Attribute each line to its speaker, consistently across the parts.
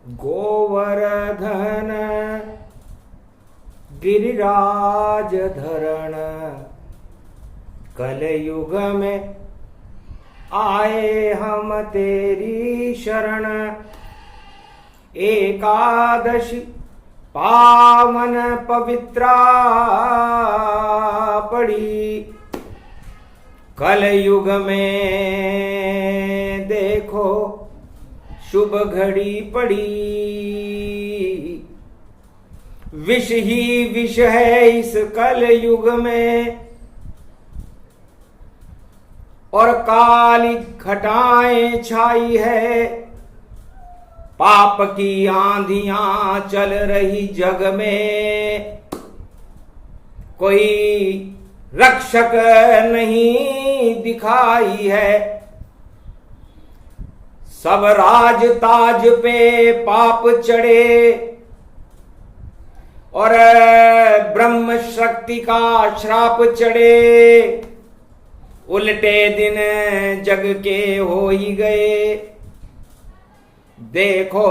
Speaker 1: गोवर्धन गिरिराज धरण, कलयुग में आए हम तेरी शरण। एकादशी पावन पवित्रा पड़ी, कलयुग में देखो शुभ घड़ी पड़ी। विष ही विष है इस कलयुग में, और काली घटाएं छाई है। पाप की आंधियां चल रही जग में, कोई रक्षक नहीं दिखाई है। सब राज ताज पे पाप चढ़े, और ब्रह्म शक्ति का श्राप चढ़े। उल्टे दिन जग के हो ही गए, देखो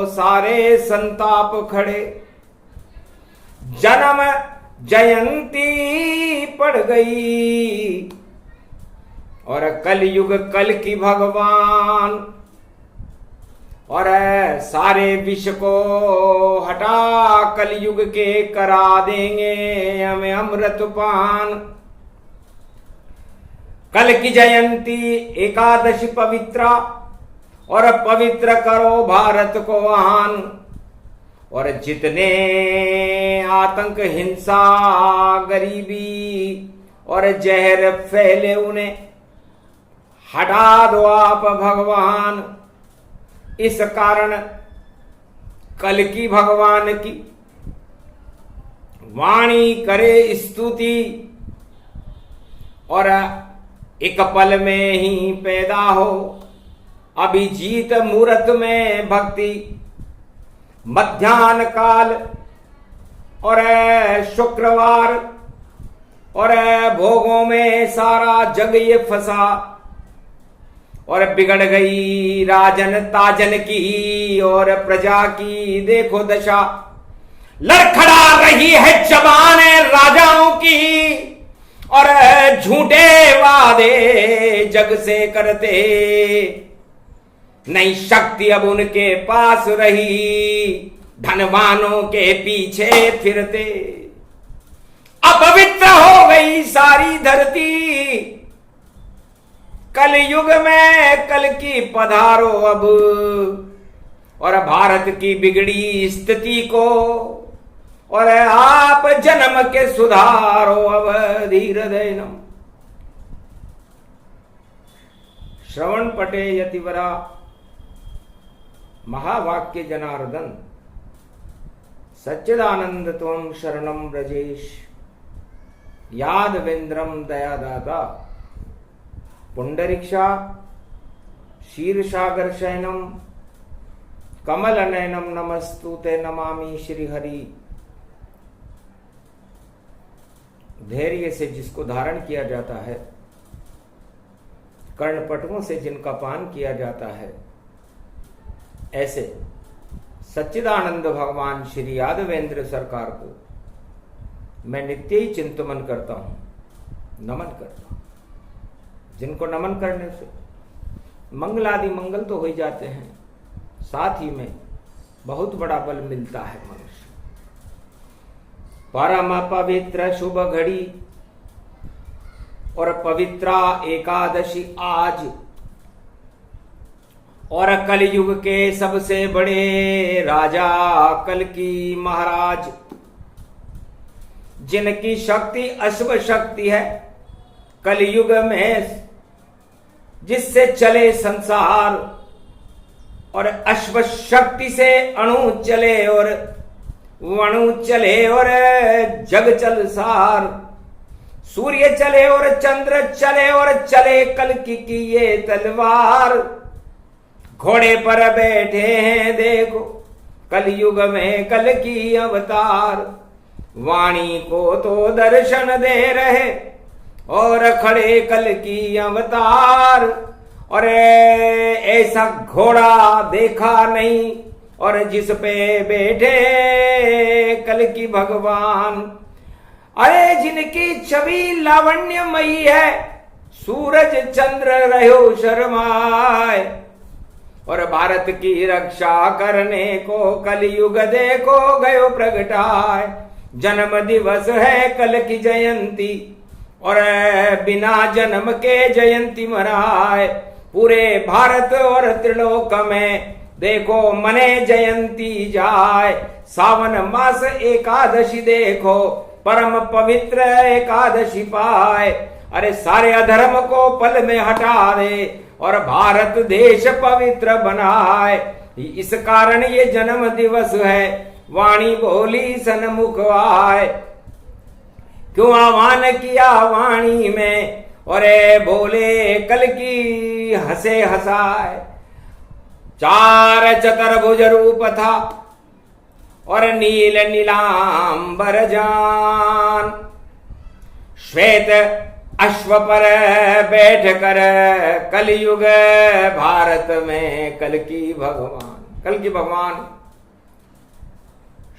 Speaker 1: सारे संताप खड़े। जन्म जयंती पड़ गई, और कलयुग कल की भगवान। और सारे विष को हटा कलयुग के करा देंगे हमें अमृत पान। कल की जयंती एकादशी पवित्रा, और पवित्र करो भारत को आन। और जितने आतंक हिंसा गरीबी और जहर फैले उन्हें हटा दो आप भगवान। इस कारण कल की भगवान की वाणी करे स्तुति, और एक पल में ही पैदा हो अभिजीत मूर्त में भक्ति। मध्याह्न काल और शुक्रवार और भोगों में सारा जग ये फंसा, और बिगड़ गई राजन ताजन की और प्रजा की देखो दशा। लड़खड़ा रही है जबान राजाओं की, और झूठे वादे जग से करते। नई शक्ति अब उनके पास रही, धनवानों के पीछे फिरते। अपवित्र हो गई सारी धरती, कलयुग में कल की पधारो अब। और भारत की बिगड़ी स्थिति को, और आप जन्म के सुधारो अब धीर दैनम। श्रवण पटे यतिवरा महावाक्य जनार्दन, सच्चिदानंद त्वं शरणं ब्रजेश। यादवेन्द्रम दयादाता, पुंडरीक्षा शीर्षागर शयनम, कमल नयनम नमस्तुते नमामि श्रीहरि। धैर्य से जिसको धारण किया जाता है, कर्णपटुओं से जिनका पान किया जाता है, ऐसे सच्चिदानंद भगवान श्री यादवेंद्र सरकार को मैं नित्य ही चिंतन करता हूं, नमन करता हूं। जिनको नमन करने से मंगलादि मंगल तो हो ही जाते हैं, साथ ही में बहुत बड़ा बल मिलता है मनुष्य। परम पवित्र शुभ घड़ी और पवित्रा एकादशी आज, और कलयुग के सबसे बड़े राजा कल्कि महाराज, जिनकी शक्ति अश्व शक्ति है। कलयुग में जिससे चले संसार, और अश्व शक्ति से अणु चले और वणु चले और जग चल सार। सूर्य चले और चंद्र चले और चले कल्कि की ये तलवार। घोड़े पर बैठे हैं देखो कलयुग में कल्कि अवतार। वाणी को तो दर्शन दे रहे और खड़े कल्कि अवतार। और ऐसा घोड़ा देखा नहीं और जिस पे बैठे कल की भगवान। अरे जिनकी छवि लावण्यमयी है, सूरज चंद्र रहो शर्माए, और भारत की रक्षा करने को कलयुग देखो गयो प्रगटाए। जन्म दिवस है कल की जयंती, और बिना जन्म के जयंती मनाए। पूरे भारत और त्रिलोक में देखो मने जयंती जाए। सावन मास एकादशी देखो परम पवित्र एकादशी पाए। अरे सारे अधर्म को पल में हटा दे और भारत देश पवित्र बनाए। इस कारण ये जन्म दिवस है, वाणी बोली सन्मुख आए। क्यों आह्वान किया वाणी में, और बोले कल की हंसे हंसाए। चार चतुर्भुज रूप था और नील नीलांबर जान। श्वेत अश्व पर बैठ कर कलयुग भारत में कल की भगवान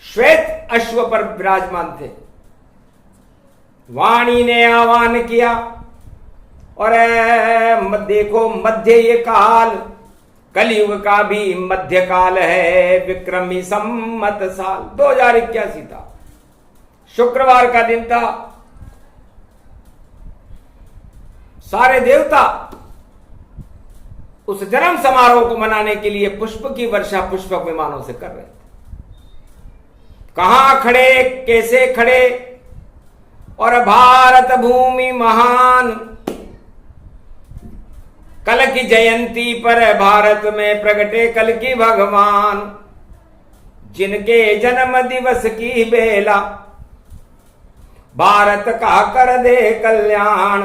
Speaker 1: श्वेत अश्व पर विराजमान थे। वाणी ने आह्वान किया, और देखो मध्य ये काल, कलयुग का भी मध्य काल है। विक्रमी सम्मत साल 2081 था, शुक्रवार का दिन था। सारे देवता उस जन्म समारोह को मनाने के लिए पुष्प की वर्षा पुष्पक विमानों से कर रहे थे। कहां खड़े, कैसे खड़े, और भारत भूमि महान। कल की जयंती पर भारत में प्रगटे कल की भगवान। जिनके जन्म दिवस की बेला भारत का कर दे कल्याण,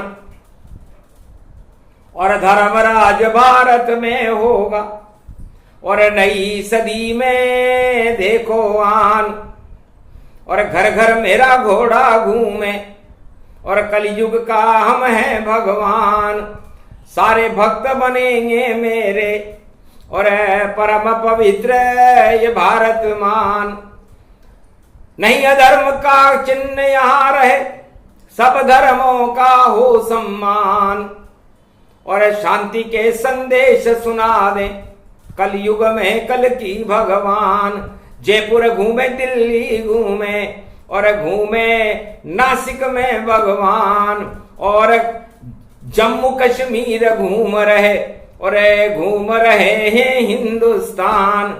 Speaker 1: और धर्मराज भारत में होगा, और नई सदी में देखो आन। और घर घर मेरा घोड़ा घूमे, और कलयुग का हम हैं भगवान। सारे भक्त बनेंगे मेरे, और परम पवित्र ये भारत मान। नहीं अधर्म का चिन्ह यहाँ रहे, सब धर्मों का हो सम्मान। और शांति के संदेश सुना दे कलयुग में कल की भगवान। जयपुर घूमे, दिल्ली घूमे, और घूमे नासिक में भगवान। और जम्मू कश्मीर घूम रहे, और घूम रहे हैं हिंदुस्तान।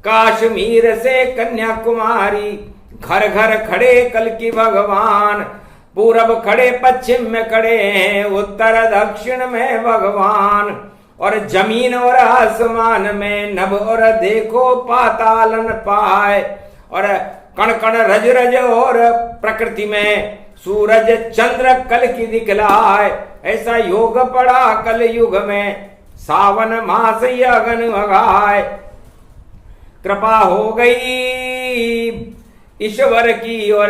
Speaker 1: कश्मीर से कन्याकुमारी घर घर खड़े कल की भगवान। पूरब खड़े, पश्चिम में खड़े हैं, उत्तर दक्षिण में भगवान। और जमीन और आसमान में नभ और देखो पातालन पाए। और कण कण रज रज और प्रकृति में सूरज चंद्र कल की दिखलाए। ऐसा योग पड़ा कल युग में, सावन मास अगन भगाए। कृपा हो गई ईश्वर की, और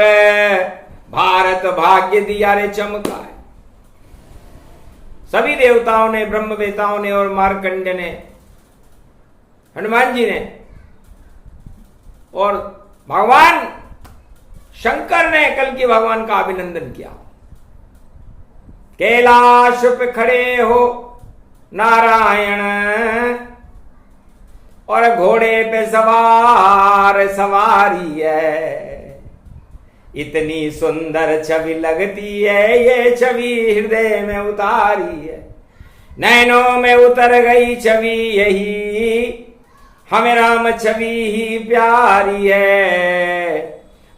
Speaker 1: भारत भाग्य दिया रे चमकाए। सभी देवताओं ने, ब्रह्मवेताओं ने, और मार्कंड ने, हनुमान जी ने, और भगवान शंकर ने कल की भगवान का अभिनंदन किया। कैलाश पे खड़े हो नारायण, और घोड़े पे सवार सवारी है। इतनी सुंदर छवि लगती है, ये छवि हृदय में उतारी है। नैनों में उतर गई छवि यही, हमें राम छवि ही प्यारी है।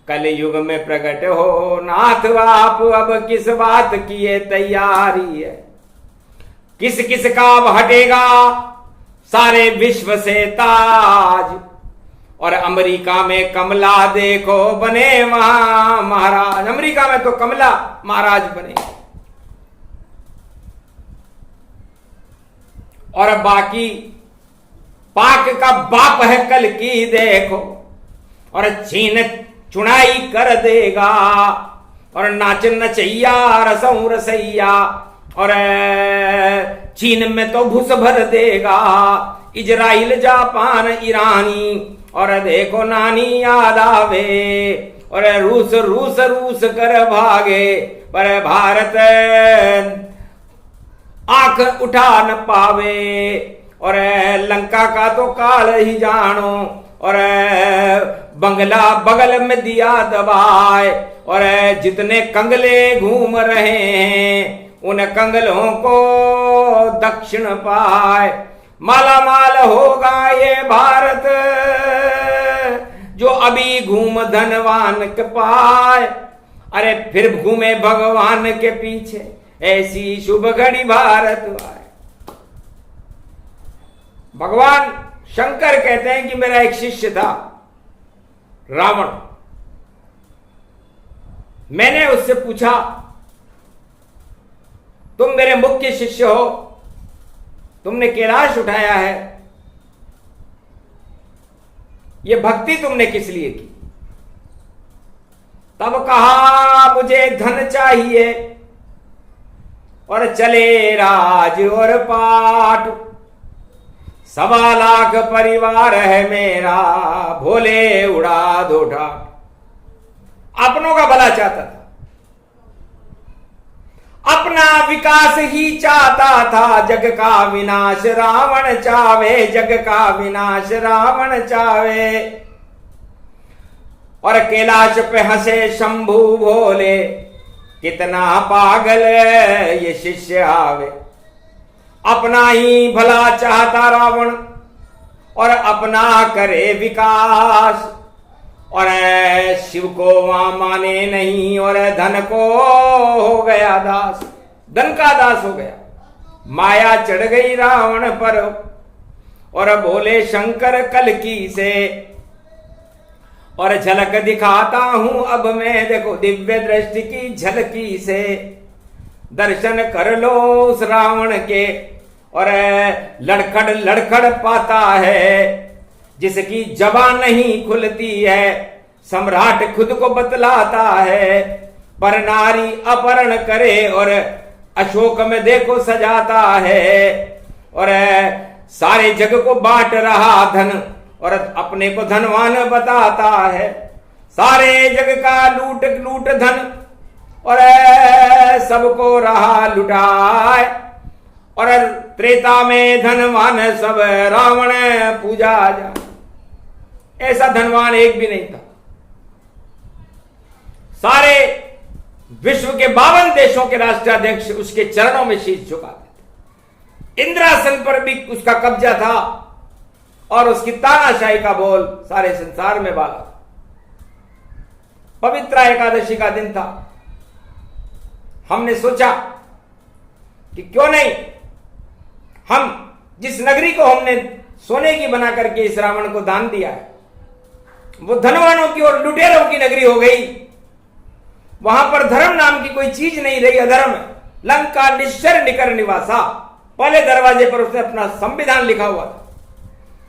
Speaker 1: कल युग में प्रकट हो नाथ आप, अब किस बात की ये तैयारी है। किस किस का अब हटेगा सारे विश्व से ताज, और अमेरिका में कमला देखो बने वहां महाराज। अमेरिका में तो कमला महाराज बने, और बाकी पाक का बाप है कल की देखो, और छीन चुनाई कर देगा। और नाच नचैया रसों रसैया, और चीन में तो घुस भर देगा, इजराइल जापान ईरानी, और देखो नानी याद आवे, और रूस रूस रूस कर भागे, पर भारत आंख उठा न पावे, और लंका का तो काल ही जानो, और बंगला बगल में दिया दबाए, और जितने कंगले घूम रहे हैं उन कंगलों को दक्षिण पाए, माला माल होगा ये भारत जो अभी घूम धनवान के पाए, अरे फिर घूमे भगवान के पीछे, ऐसी शुभ घड़ी भारत आए। भगवान शंकर कहते हैं कि मेरा एक शिष्य था रावण, मैंने उससे पूछा तुम मेरे मुख्य शिष्य हो, तुमने कैलाश उठाया है, ये भक्ति तुमने किस लिए की? तब कहा मुझे धन चाहिए और चले राज और पाट, 1.25 लाख परिवार है मेरा, भोले उड़ा दो ठाट। अपनों का भला चाहता था, अपना विकास ही चाहता था, जग का विनाश रावण चावे, जग का विनाश रावण चावे। और कैलाश पे हंसे शंभू भोले, कितना पागल ये शिष्य आवे, अपना ही भला चाहता रावण और अपना करे विकास, और शिव को वहां माने नहीं, और धन को हो गया दास, धन का दास हो गया, माया चढ़ गई रावण पर, और बोले शंकर कल्कि से, और झलक दिखाता हूं अब मैं, देखो दिव्य दृष्टि की झलकी से, दर्शन कर लो उस रावण के, और लड़खड़ लड़खड़ पाता है, जिसकी जबान नहीं खुलती है, सम्राट खुद को बतलाता है, पर नारी अपहरण करे और अशोक में देखो सजाता है, और सारे जग को बांट रहा धन, और अपने को धनवान बताता है, सारे जग का लूट लूट धन, और सबको रहा लुटाए, और त्रेता में धनवान सब रावण पूजा जा, ऐसा धनवान एक भी नहीं था। सारे विश्व के 52 देशों के राष्ट्राध्यक्ष उसके चरणों में शीश झुकाते थे, इंद्रासन पर भी उसका कब्जा था, और उसकी तानाशाही का बोल सारे संसार में बाला। पवित्र एकादशी का दिन था, हमने सोचा कि क्यों नहीं हम जिस नगरी को हमने सोने की बना करके इस रावण को दान दिया है, वो धनवानों की और लुटेरों की नगरी हो गई, वहां पर धर्म नाम की कोई चीज नहीं रही, अधर्म। लंका निश्चर निकर निवासा, पहले दरवाजे पर उसने अपना संविधान लिखा हुआ था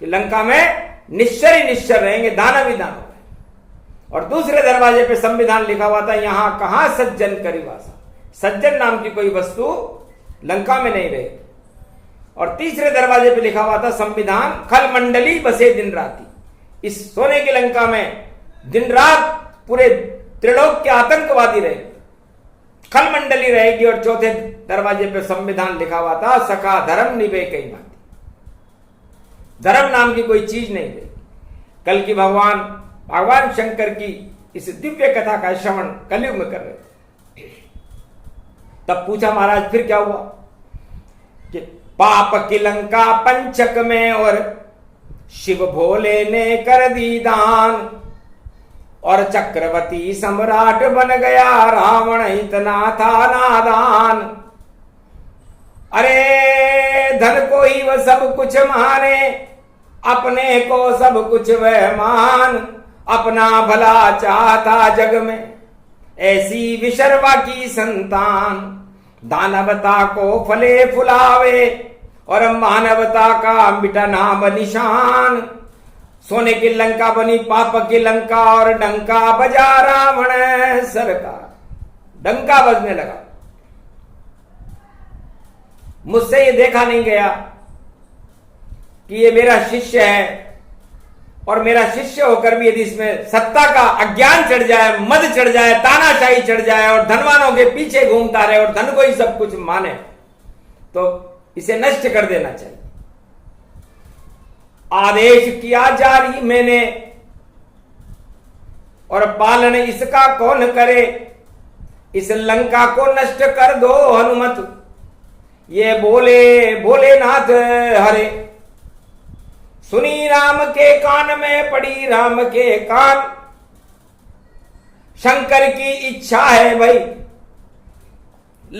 Speaker 1: कि लंका में निश्चर ही निश्चर रहेंगे, दानव ही दानव रहेंगे, और दूसरे दरवाजे पे संविधान लिखा हुआ था यहां कहां सज्जन करिवासा, सज्जन नाम की कोई वस्तु लंका में नहीं रही, और तीसरे दरवाजे पे लिखा हुआ था संविधान खल मंडली बसे दिन राती, इस सोने की लंका में दिन रात पूरे त्रिलोक के आतंकवादी रहेंगे, खल मंडली रहेगी, और चौथे दरवाजे पे संविधान लिखा हुआ था सखा धर्म निभे कई भांति, धर्म नाम की कोई चीज नहीं रही। कल की भगवान शंकर की इस दिव्य कथा का श्रवण कलयुग में कर रहे थे। तब पूछा महाराज फिर क्या हुआ कि पाप की लंका पंचक में और शिव भोले ने कर दी दान, और चक्रवर्ती सम्राट बन गया रावण इतना था नादान। अरे धन को ही वह सब कुछ माने, अपने को सब कुछ वह मान, अपना भला चाहता जग में ऐसी विशर्वा की संतान, दानवता को फले फुलावे और मानवता का मिटा नाम निशान। सोने की लंका बनी पाप की लंका और डंका बजा रावण सरकार, डंका बजने लगा। मुझसे ये देखा नहीं गया कि ये मेरा शिष्य है, और मेरा शिष्य होकर भी यदि इसमें सत्ता का अज्ञान चढ़ जाए, मद चढ़ जाए, तानाशाही चढ़ जाए और धनवानों के पीछे घूमता रहे और धन को ही सब कुछ माने, तो इसे नष्ट कर देना चाहिए। आदेश किया जारी मैंने, और पालन इसका कौन करे, इस लंका को नष्ट कर दो हनुमत। ये बोले भोलेनाथ हरे, सुनी राम के कान में पड़ी राम के कान, शंकर की इच्छा है भाई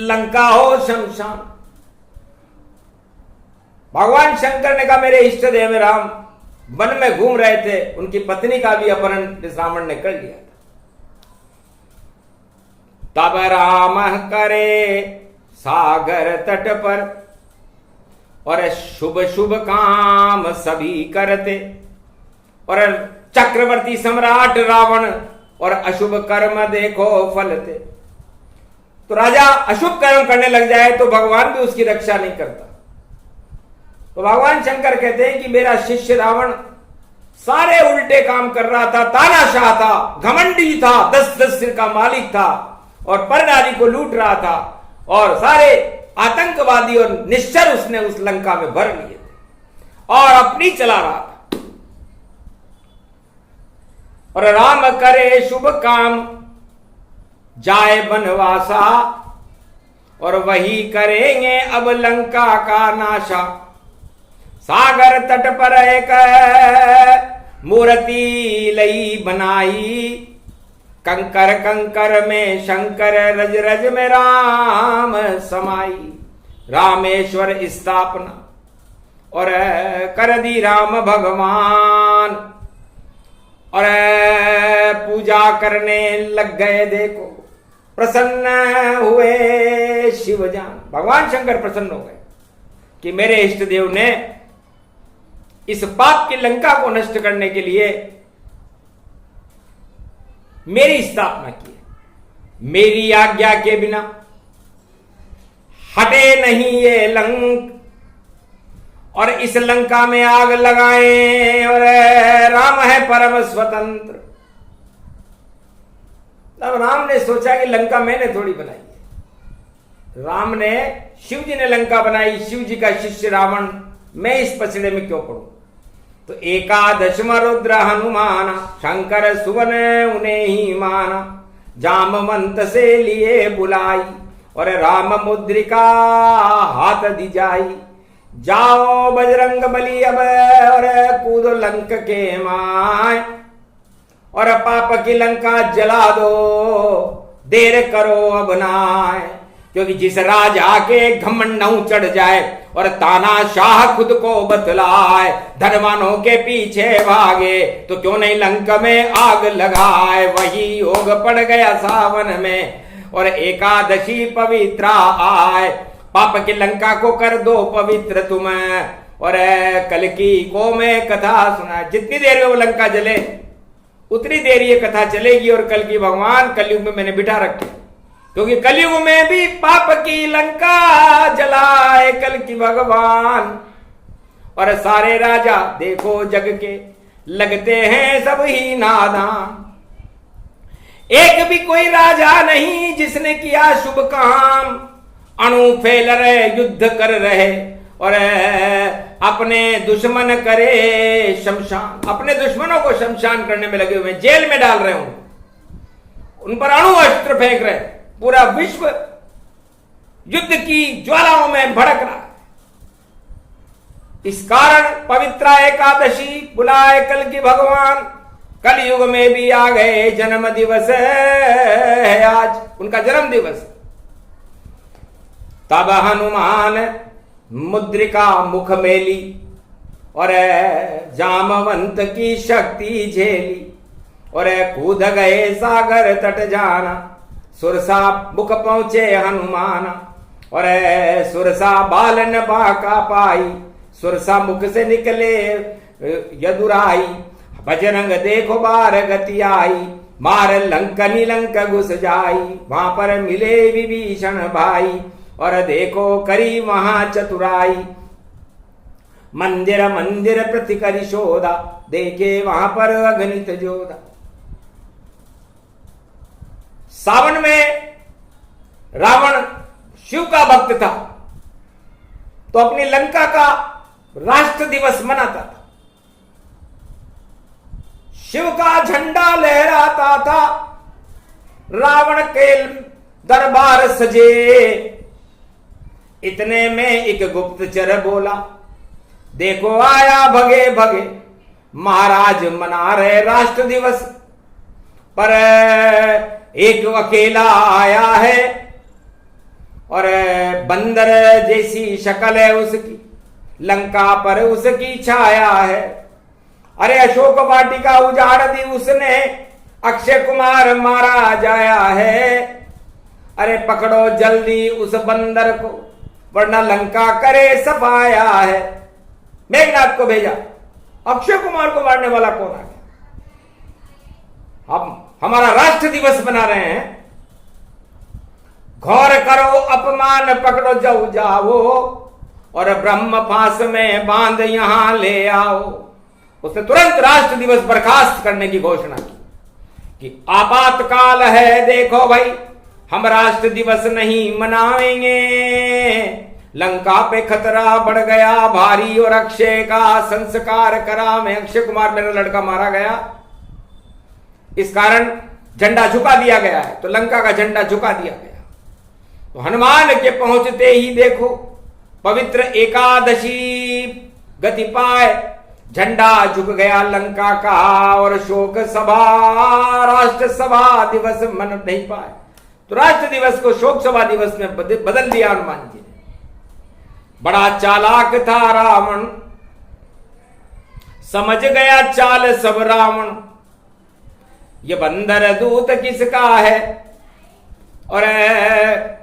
Speaker 1: लंका हो शमशान। भगवान शंकर ने कहा मेरे इष्ट देव राम वन में घूम रहे थे, उनकी पत्नी का भी अपहरण रावण ने कर लिया था। तब राम करे सागर तट पर, और शुभ शुभ काम सभी करते, और चक्रवर्ती सम्राट रावण और अशुभ कर्म देखो फलते। तो राजा अशुभ कर्म करने लग जाए तो भगवान भी उसकी रक्षा नहीं करता। तो भगवान शंकर कहते हैं कि मेरा शिष्य रावण सारे उल्टे काम कर रहा था, तानाशाह था, घमंडी था, 10-10 सिर का मालिक था, और पर नारी को लूट रहा था, और सारे आतंकवादी और निश्चर उसने उस लंका में भर लिए थे और अपनी चला रहा था। और राम करे शुभ काम जाए बनवासा, और वही करेंगे अब लंका का नाशा। सागर तट पर एक मूर्ति लई बनाई, कंकर कंकर में शंकर, रज रज में राम समाई। रामेश्वर स्थापना और कर दी राम भगवान, और पूजा करने लग गए देखो, प्रसन्न हुए शिवजान। भगवान शंकर प्रसन्न हो गए कि मेरे इष्ट देव ने इस पाप की लंका को नष्ट करने के लिए मेरी स्थापना की है। मेरी आज्ञा के बिना हटे नहीं ये लंक, और इस लंका में आग लगाएं, और राम है परम स्वतंत्र। तब राम ने सोचा कि लंका मैंने थोड़ी बनाई है, राम ने, शिव जी ने लंका बनाई, शिव जी का शिष्य रावण, मैं इस पछड़े में क्यों पड़ूं। तो एकादशम रुद्र हनुमाना, शंकर सुवन उन्हें ही माना। जामवंत से लिए बुलाई, और राम मुद्रिका हाथ दी जाई। जाओ बजरंग बली अब, और कूदो लंक के माय, और पाप की लंका जला दो, देर करो अब नाय। क्योंकि जिस राजा के घमंड चढ़ जाए और तानाशाह खुद को बतलाए, धनवानों के पीछे भागे, तो क्यों नहीं लंका में आग लगाए। वही योग पड़ गया सावन में, और एकादशी पवित्र आए। पाप की लंका को कर दो पवित्र तुम, और कल की को मैं कथा सुना। जितनी देर में वो लंका जले उतनी देर ये कथा चलेगी, और कल की भगवान कलयुग में मैंने बिठा रखे, क्योंकि कलयुग में भी पाप की लंका जलाए कल की भगवान। और सारे राजा देखो जग के लगते हैं सब ही नादान, एक भी कोई राजा नहीं जिसने किया शुभ काम। अणु फैल रहे, युद्ध कर रहे, और अपने दुश्मन करे शमशान, अपने दुश्मनों को शमशान करने में लगे हुए, जेल में डाल रहे हूं, उन पर अणु अस्त्र फेंक रहे, पूरा विश्व युद्ध की ज्वालाओं में भड़क रहा है। इस कारण पवित्र एकादशी बुलाए कल की भगवान, कल युग में भी आ गए। जन्म दिवस है आज उनका जन्म दिवस। तब हनुमान मुद्रिका मुख मेली, और जामवंत की शक्ति झेली, और कूद गए सागर तट जाना। सुरसा मुख पहुंचे हनुमान, और सुरसा बालन बाका पाई। सुरसा मुख से निकले यदुराई, बजरंग देखो बार गति आई। मार लंक निलंक घुस जाई, वहां पर मिले विभीषण भाई। और देखो करी वहां चतुराई, मंदिर मंदिर प्रति करी शोधा, देखे वहां पर अगणित जोधा। सावन में रावण शिव का भक्त था, तो अपनी लंका का राष्ट्र दिवस मनाता था। शिव का झंडा लहराता था, रावण के दरबार सजे। इतने में एक गुप्तचर बोला, देखो आया भगे भगे, महाराज मना रहे राष्ट्र दिवस, पर एक अकेला आया है और बंदर जैसी शक्ल है उसकी, लंका पर उसकी छाया है। अरे अशोक वाटिका उजाड़ दी उसने, अक्षय कुमार मारा जाया है। अरे पकड़ो जल्दी उस बंदर को, वरना लंका करे सफाया है। मेघनाथ को भेजा, अक्षय कुमार को मारने वाला कौन आ गया? हम हमारा राष्ट्र दिवस मना रहे हैं, घोर करो अपमान, पकड़ो जाओ जाओ और ब्रह्म फांस में बांध यहां ले आओ। उसने तुरंत राष्ट्र दिवस बर्खास्त करने की घोषणा की कि आपातकाल है, देखो भाई हम राष्ट्र दिवस नहीं मनाएंगे, लंका पे खतरा बढ़ गया भारी और अक्षय का संस्कार करा में अक्षय कुमार मेरा लड़का मारा गया, इस कारण झंडा झुका दिया गया है। तो लंका का झंडा झुका दिया गया। तो हनुमान के पहुंचते ही देखो पवित्र एकादशी गति पाए, झंडा झुक गया लंका का और शोक सभा राष्ट्र सभा दिवस मन नहीं पाए। तो राष्ट्र दिवस को शोक सभा दिवस में बदल दिया हनुमान जी ने। बड़ा चालाक था रावण, समझ गया चाल सब रावण, ये बंदर दूत किसका है और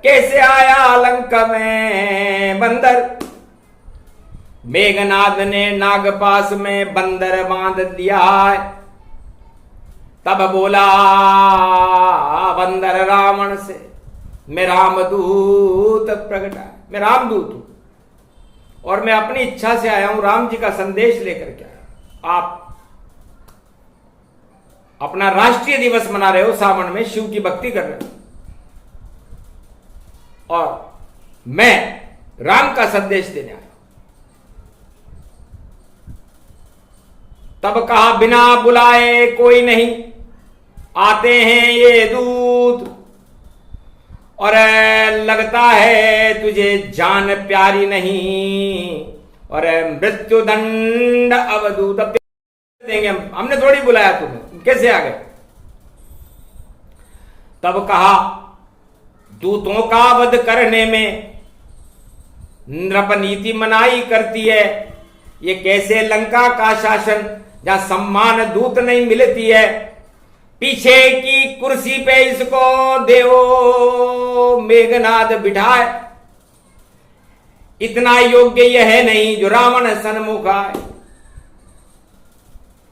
Speaker 1: कैसे आया लंका में बंदर। मेघनाद ने नागपास में बंदर बांध दिया है। तब बोला बंदर रावण से, मैं रामदूत प्रकट है, मैं रामदूत हूं और मैं अपनी इच्छा से आया हूं, राम जी का संदेश लेकर के आया। आप अपना राष्ट्रीय दिवस मना रहे हो, सावन में शिव की भक्ति कर रहे हो, और मैं राम का संदेश देने आया। तब कहा बिना बुलाए कोई नहीं, आते हैं ये दूत और लगता है तुझे जान प्यारी नहीं और मृत्यु दंड अवधूत देंगे, हमने थोड़ी बुलाया तुम्हें, कैसे आ गए। तब कहा दूतों का वध करने में नृपनीति मनाई करती है, ये कैसे लंका का शासन जहां सम्मान दूत नहीं मिलती है, पीछे की कुर्सी पे इसको देव मेघनाद बिठाए, इतना योग्य यह है नहीं जो रावण सन्मुख आए।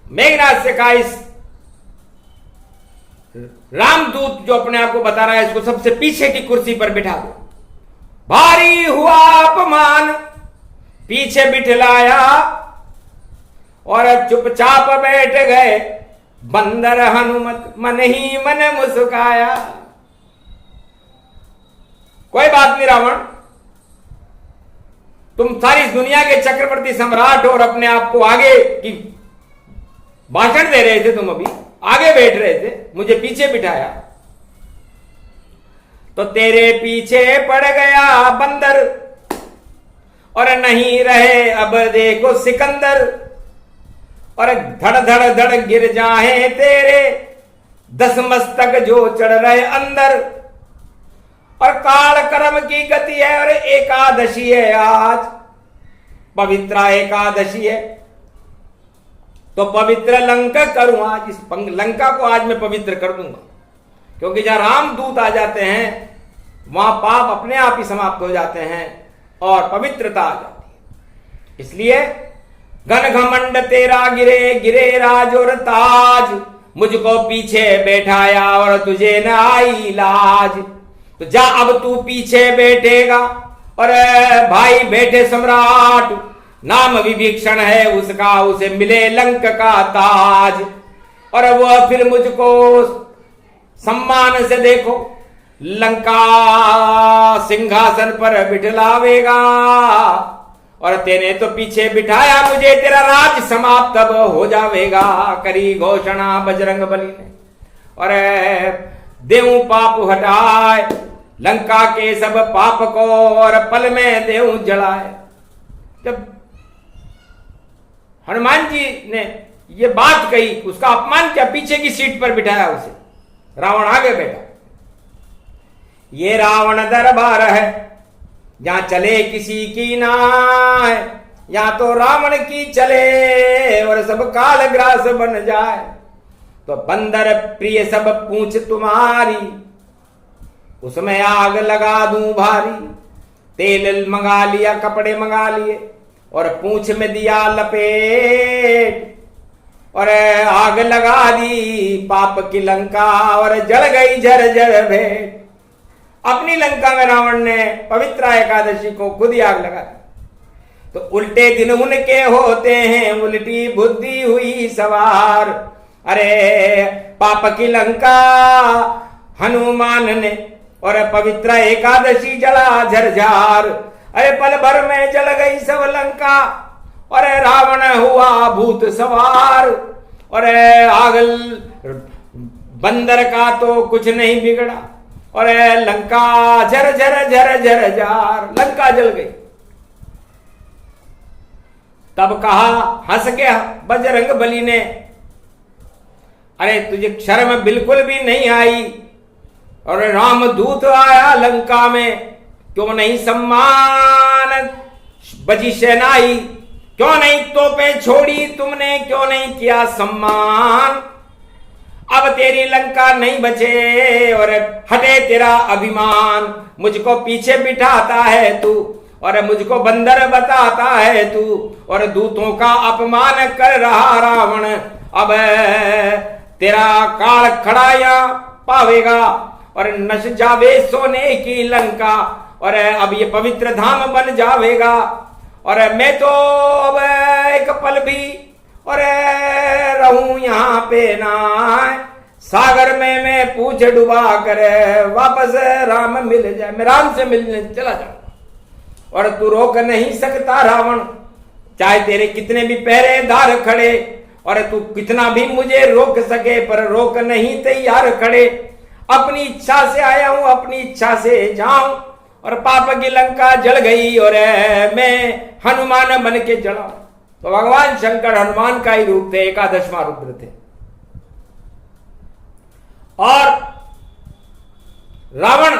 Speaker 1: मेघनाद से कहा इस रामदूत जो अपने आप को बता रहा है, इसको सबसे पीछे की कुर्सी पर बिठा दो। भारी हुआ अपमान, पीछे बिठलाया और चुपचाप बैठ गए बंदर हनुमत, मन ही मन मुस्काया। कोई बात नहीं रावण, तुम सारी दुनिया के चक्रवर्ती सम्राट हो और अपने आप को आगे की भाषण दे रहे थे, तुम अभी आगे बैठ रहे थे, मुझे पीछे बिठाया तो तेरे पीछे पड़ गया बंदर और नहीं रहे अब देखो सिकंदर, और धड़ धड़ धड़ गिर जाए तेरे 10 मस्तक जो चढ़ रहे अंदर। और काल कर्म की गति है और एकादशी है आज, पवित्र एकादशी है, तो पवित्र लंका करूं आज, इस लंका को आज मैं पवित्र कर दूंगा, क्योंकि जहां रामदूत आ जाते हैं वहां पाप अपने आप ही समाप्त हो जाते हैं और पवित्रता आ जाती है। इसलिए घन घमंड तेरा गिरे गिरे राज और ताज, मुझको पीछे बैठाया और तुझे न आई लाज। तो जा अब तू पीछे बैठेगा, और भाई बैठे सम्राट, नाम विभीषण है उसका, उसे मिले लंक का ताज, और वह फिर मुझको सम्मान से देखो लंका सिंहासन पर बिठलावेगा। और तेने तो पीछे बिठाया मुझे, तेरा राज समाप्त अब हो जावेगा, करी घोषणा बजरंग बली ने। और देव पाप हटाए लंका के सब पाप को, और पल में देव जलाए। जब हनुमान जी ने ये बात कही, उसका अपमान क्या, पीछे की सीट पर बिठाया उसे, रावण आगे बैठा। ये रावण दरबार है, जहां चले किसी की नाय, या तो रावण की चले और सब काल ग्रास बन जाए। तो बंदर प्रिय सब पूछ तुम्हारी, उसमें आग लगा दूं भारी। तेल मंगा लिया, कपड़े मंगा लिए, और पूंछ में दिया लपेट, और आग लगा दी पाप की लंका, और जल गई झरझर भेंट। अपनी लंका में रावण ने पवित्र एकादशी को खुद ही आग लगा दी। तो उल्टे दिन उनके होते हैं, उल्टी बुद्धि हुई सवार। अरे पाप की लंका हनुमान ने, और पवित्र एकादशी जला झरझार। अरे पल भर में जल गई सब लंका, और रावण हुआ भूत सवार। और आगल बंदर का तो कुछ नहीं बिगड़ा, और लंका झर झर झर झर जार, लंका जल गई। तब कहा, हंस के बजरंग बली ने, अरे तुझे शर्म बिल्कुल भी नहीं आई, और राम दूत आया लंका में, क्यों नहीं सम्मान बजी शहनाई, क्यों नहीं तोपें छोड़ी तुमने, क्यों नहीं किया सम्मान। अब तेरी लंका नहीं बचे, और हटे तेरा अभिमान। मुझको पीछे बिठाता है तू, और मुझको बंदर बताता है तू, और दूतों का अपमान कर रहा रावण। अब तेरा काल खड़ाया पावेगा, और नश जावे सोने की लंका, और अब ये पवित्र धाम बन जावेगा। और मैं तो अब एक पल भी और रहूं यहाँ पे ना, सागर में मैं पूछ डुबा कर वापस राम मिल जाए, मैं राम से मिलने चला जाऊंगा। और तू रोक नहीं सकता रावण, चाहे तेरे कितने भी पहरेदार खड़े, और तू कितना भी मुझे रोक सके, पर रोक नहीं तैयार खड़े। अपनी इच्छा से आया हूं, अपनी इच्छा से जाऊं, और पाप की लंका जल गई, और मैं हनुमान बन के जला। तो भगवान शंकर हनुमान का ही रूप थे, एकादशवां रुद्र थे। और रावण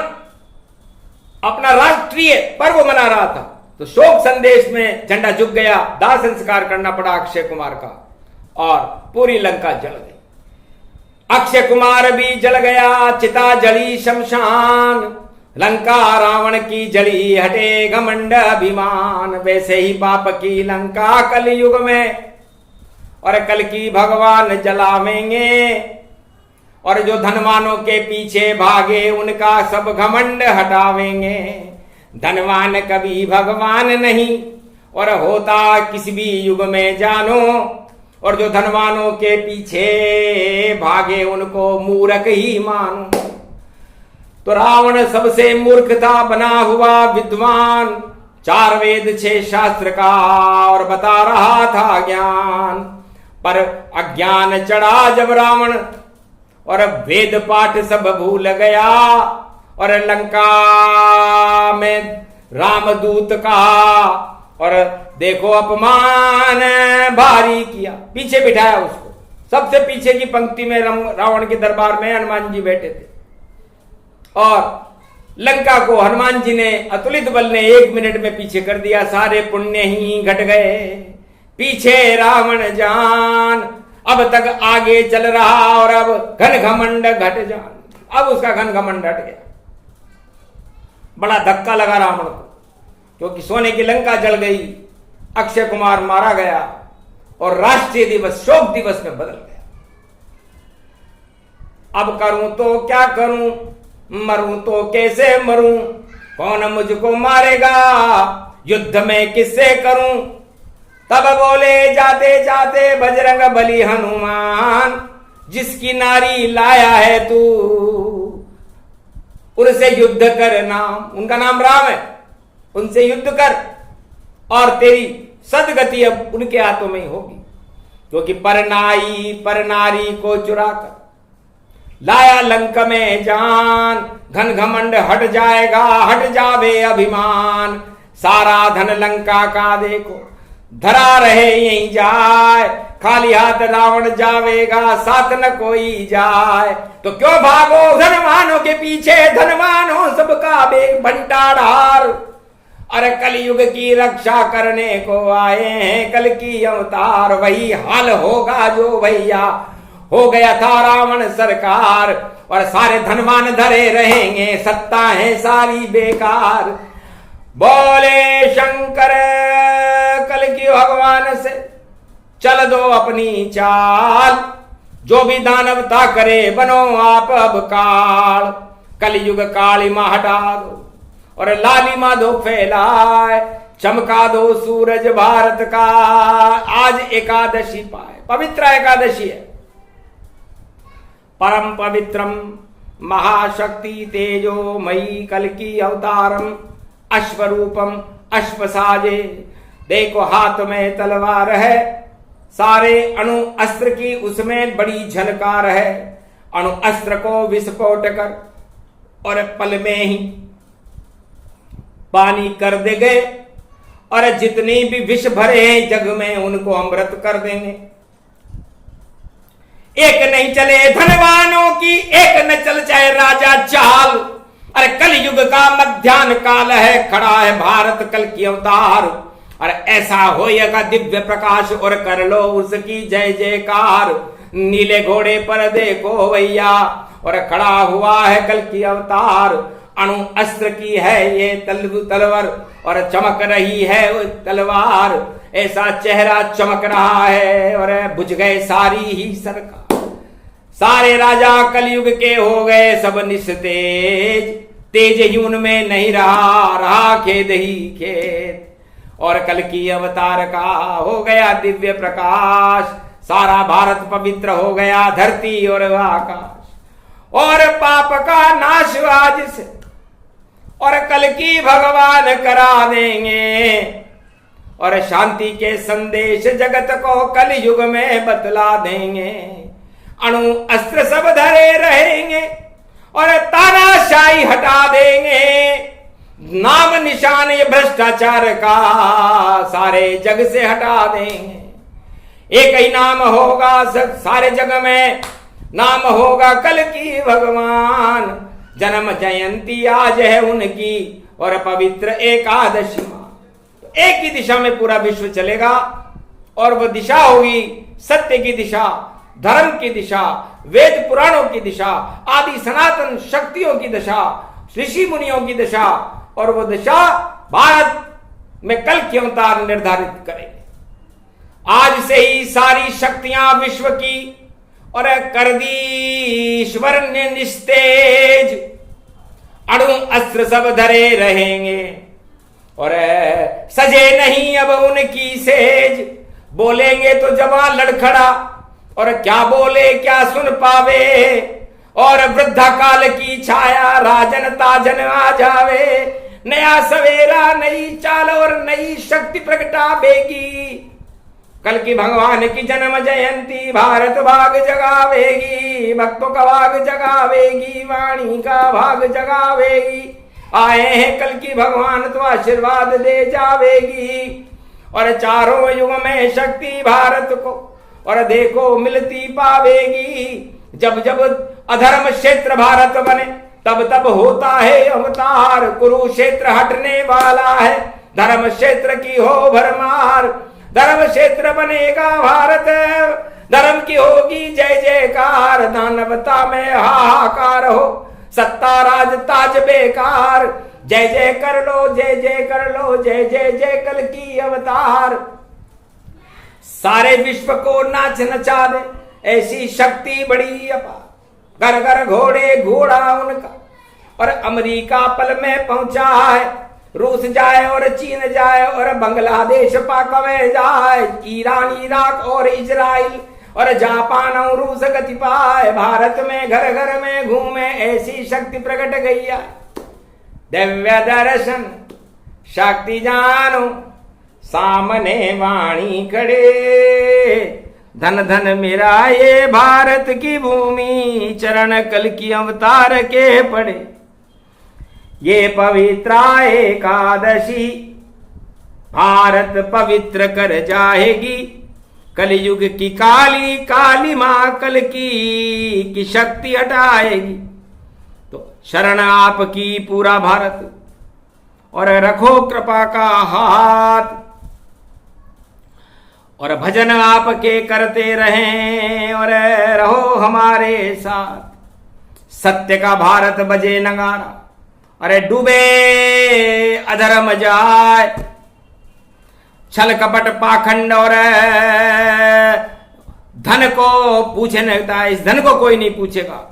Speaker 1: अपना राष्ट्रीय पर्व मना रहा था, तो शोक संदेश में झंडा झुक गया, दाह संस्कार करना पड़ा अक्षय कुमार का, और पूरी लंका जल गई। अक्षय कुमार भी जल गया, चिता जली शमशान, लंका रावण की जली, हटे घमंड अभिमान। वैसे ही पाप की लंका कलयुग में, और कल की भगवान जलावेंगे। और जो धनवानों के पीछे भागे, उनका सब घमंड हटावेंगे। धनवान कभी भगवान नहीं, और होता किसी भी युग में जानो। और जो धनवानों के पीछे भागे, उनको मूर्ख ही मानो। तो रावण सबसे मूर्ख था, बना हुआ विद्वान, 4 वेद 6 शास्त्र का, और बता रहा था ज्ञान। पर अज्ञान चढ़ा जब रावण, और वेद पाठ सब भूल गया, और लंका में रामदूत का, और देखो अपमान भारी किया, पीछे बिठाया उसको। सबसे पीछे की पंक्ति में रावण के दरबार में हनुमान जी बैठे थे, और लंका को हनुमान जी ने अतुलित बल ने 1 मिनट में पीछे कर दिया। सारे पुण्य ही घट गए, पीछे रावण जान, अब तक आगे चल रहा, और अब घन घमंड घट जान। अब उसका घन घमंड हट गया। बड़ा धक्का लगा रावण को, क्योंकि सोने की लंका जल गई, अक्षय कुमार मारा गया, और राष्ट्रीय दिवस शोक दिवस में बदल गया। अब करूं तो क्या करूं, मरूं तो कैसे मरूं, कौन मुझको मारेगा, युद्ध में किससे करूं। तब बोले जाते जाते बजरंग बली हनुमान, जिसकी नारी लाया है तू, उनसे युद्ध कर। नाम उनका नाम राम है, उनसे युद्ध कर और तेरी सदगति अब उनके हाथों में ही होगी। क्योंकि पर नारी को चुरा कर लाया लंक में जान, घन घमंड हट जाएगा, हट जावे अभिमान। सारा धन लंका का देखो धरा रहे यहीं जाए, खाली हाथ रावण जावेगा, साथ न कोई जाए। तो क्यों भागो धनवानों के पीछे, धनवानों सबका बेग भंडार। अरे कलयुग की रक्षा करने को आए हैं, कल की अवतार। वही हाल होगा जो भैया हो गया था रावण सरकार। और सारे धनवान धरे रहेंगे, सत्ता है सारी बेकार। बोले शंकर कल की भगवान से चल दो अपनी चाल, जो भी दानवता करे बनो आप अब काल। कलयुग कालिमा हटा दो और लालिमा दो फैलाए, चमका दो सूरज भारत का। आज एकादशी पाए, पवित्र एकादशी है। परम पवित्रम महाशक्ति तेजो मई कल की अवतारम, अश्वरूपम अश्व साजे। देखो हाथ में तलवार है, सारे अणु अस्त्र की उसमें बड़ी झनकार है। अणु अस्त्र को विस्फोट कर और पल में ही पानी कर देंगे, और जितनी भी विष भरे हैं जग में उनको अमृत कर देंगे। एक नहीं चले धनवानों की, एक न चल चाहे राजा चाल। अरे कलयुग का मध्यान्ह काल है, खड़ा है भारत कल की अवतार। और ऐसा होएगा दिव्य प्रकाश और कर लो उसकी जय जयकार। नीले घोड़े पर देखो भैया, और खड़ा हुआ है कल की अवतार। अणु अस्त्र की है ये तलवार, और चमक रही है वो तलवार। ऐसा चेहरा चमक रहा है, और बुझ गए सारी ही सरकार। सारे राजा कलयुग के हो गए सब निस्तेज, तेज ही उनमें नहीं रहा खेद ही खेद। और कल की अवतार का हो गया दिव्य प्रकाश, सारा भारत पवित्र हो गया, धरती और आकाश। और पाप का नाश आज से और कल की भगवान करा देंगे, और शांति के संदेश जगत को कल युग में बतला देंगे। अणु अस्त्र सब धरे रहेंगे और तानाशाही हटा देंगे। नाम निशान ये भ्रष्टाचार का सारे जग से हटा देंगे। एक ही नाम होगा सारे जग में, नाम होगा कल की भगवान। जन्म जयंती आज है उनकी, और पवित्र एकादशी माह। एक ही दिशा में पूरा विश्व चलेगा, और वह दिशा होगी सत्य की दिशा, धर्म की दिशा, वेद पुराणों की दिशा, आदि सनातन शक्तियों की दिशा, ऋषि मुनियों की दिशा। और वो दिशा भारत में कल की अवतार निर्धारित करेंगे। आज से ही सारी शक्तियां विश्व की और कर दी ईश्वर ने निस्तेज। अणु अस्त्र सब धरे रहेंगे और सजे नहीं अब उनकी सेज। बोलेंगे तो जवान लड़खड़ा, और क्या बोले क्या सुन पावे। और वृद्धा काल की छाया राजन ताजन आ जावे। नया सवेरा नई चाल और नई शक्ति प्रगटावेगी। कल की भगवान की जन्म जयंती भारत भाग जगावेगी। भक्तों का भाग जगावेगी, वाणी का भाग जगावेगी। आए हैं कल की भगवान तो आशीर्वाद दे जावेगी। और चारों युग में शक्ति भारत को और देखो मिलती पावेगी। जब जब अधर्म क्षेत्र भारत बने तब तब होता है अवतार। कुरुक्षेत्र हटने वाला है, धर्म क्षेत्र की हो भरमार। धर्म क्षेत्र बनेगा भारत, धर्म की होगी जय जयकार। दानवता में हाहाकार हो, सत्ता राज ताज बेकार। जय जय कर लो, जय जय कर लो, जय जय जय कल की अवतार। सारे विश्व को नाच नचा दे ऐसी शक्ति बड़ी अपार। घर घर घोड़े घोड़ा उनका, और अमेरिका पल में पहुंचा है, रूस जाए और चीन जाए और बांग्लादेश पाक में जाए, ईरान इराक और इजराइल और जापान और रूस गति पाए, भारत में घर घर में घूमे ऐसी शक्ति प्रकट गई है। दिव्य दर्शन शक्ति जानो सामने वाणी खड़े, धन धन मेरा ये भारत की भूमि, चरण कल की अवतार के पड़े। ये पवित्रा एकादशी भारत पवित्र कर जाएगी, कलयुग की काली काली मां कल की शक्ति हटाएगी। तो शरण आपकी पूरा भारत और रखो कृपा का हाथ, और भजन आपके करते रहें और रहो हमारे साथ। सत्य का भारत बजे नगारा, अरे डूबे अधर्म जाए, छल कपट पाखंड और धन को पूछे लगता है, इस धन को कोई नहीं पूछेगा।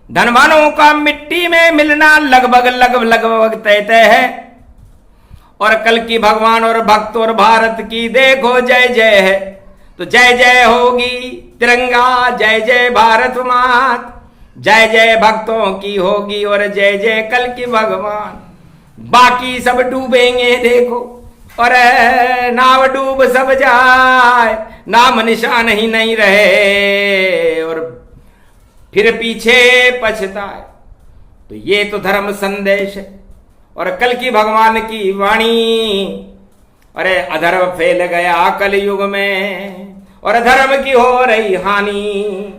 Speaker 1: धनवानों का मिट्टी में मिलना लगभग तय तय है, और कल की भगवान और भक्त और भारत की देखो जय जय है। तो जय जय होगी तिरंगा, जय जय भारत मात, जय जय भक्तों की होगी और जय जय कल की भगवान। बाकी सब डूबेंगे देखो, और नाव डूब सब जाए, नाम निशान ही नहीं रहे और फिर पीछे पछताए। तो ये तो धर्म संदेश है और कल की भगवान की वाणी। अरे अधर्म फैल गया कलयुग में और धर्म की हो रही हानि,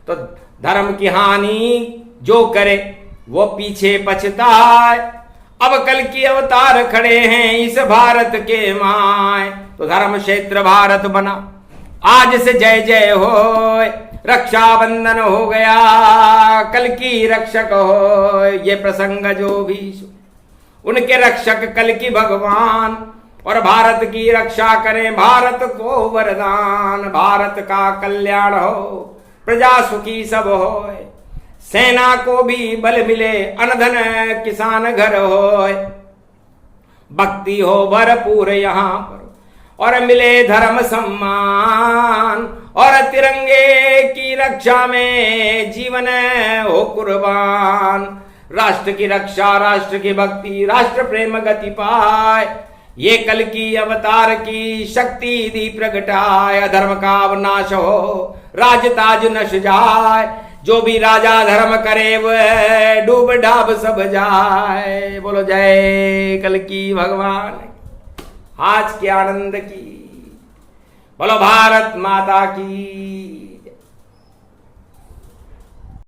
Speaker 1: तो धर्म की हानि जो करे वो पीछे पछताए। अब कल की अवतार खड़े हैं इस भारत के माय, तो धर्म क्षेत्र भारत बना आज से जय जय हो। रक्षाबंधन हो गया, कल की रक्षक हो, ये प्रसंग जो भी उनके रक्षक कल की भगवान, और भारत की रक्षा करें भारत को वरदान। भारत का कल्याण हो, प्रजा सुखी सब हो, सेना को भी बल मिले, अनधन किसान घर हो, भक्ति हो भरपूर यहाँ पर और मिले धर्म सम्मान, और तिरंगे की रक्षा में जीवन हो कुर्बान। राष्ट्र की रक्षा, राष्ट्र की भक्ति, राष्ट्र प्रेम गति पाए, ये कल की अवतार की शक्ति दी प्रगटाए। अधर्म का अवनाश हो, राज ताज नश जाए, जो भी राजा धर्म करे वह डूब डाब सब जाए। बोलो जय कल की भगवान, आज के आनंद की, बोलो भारत माता की।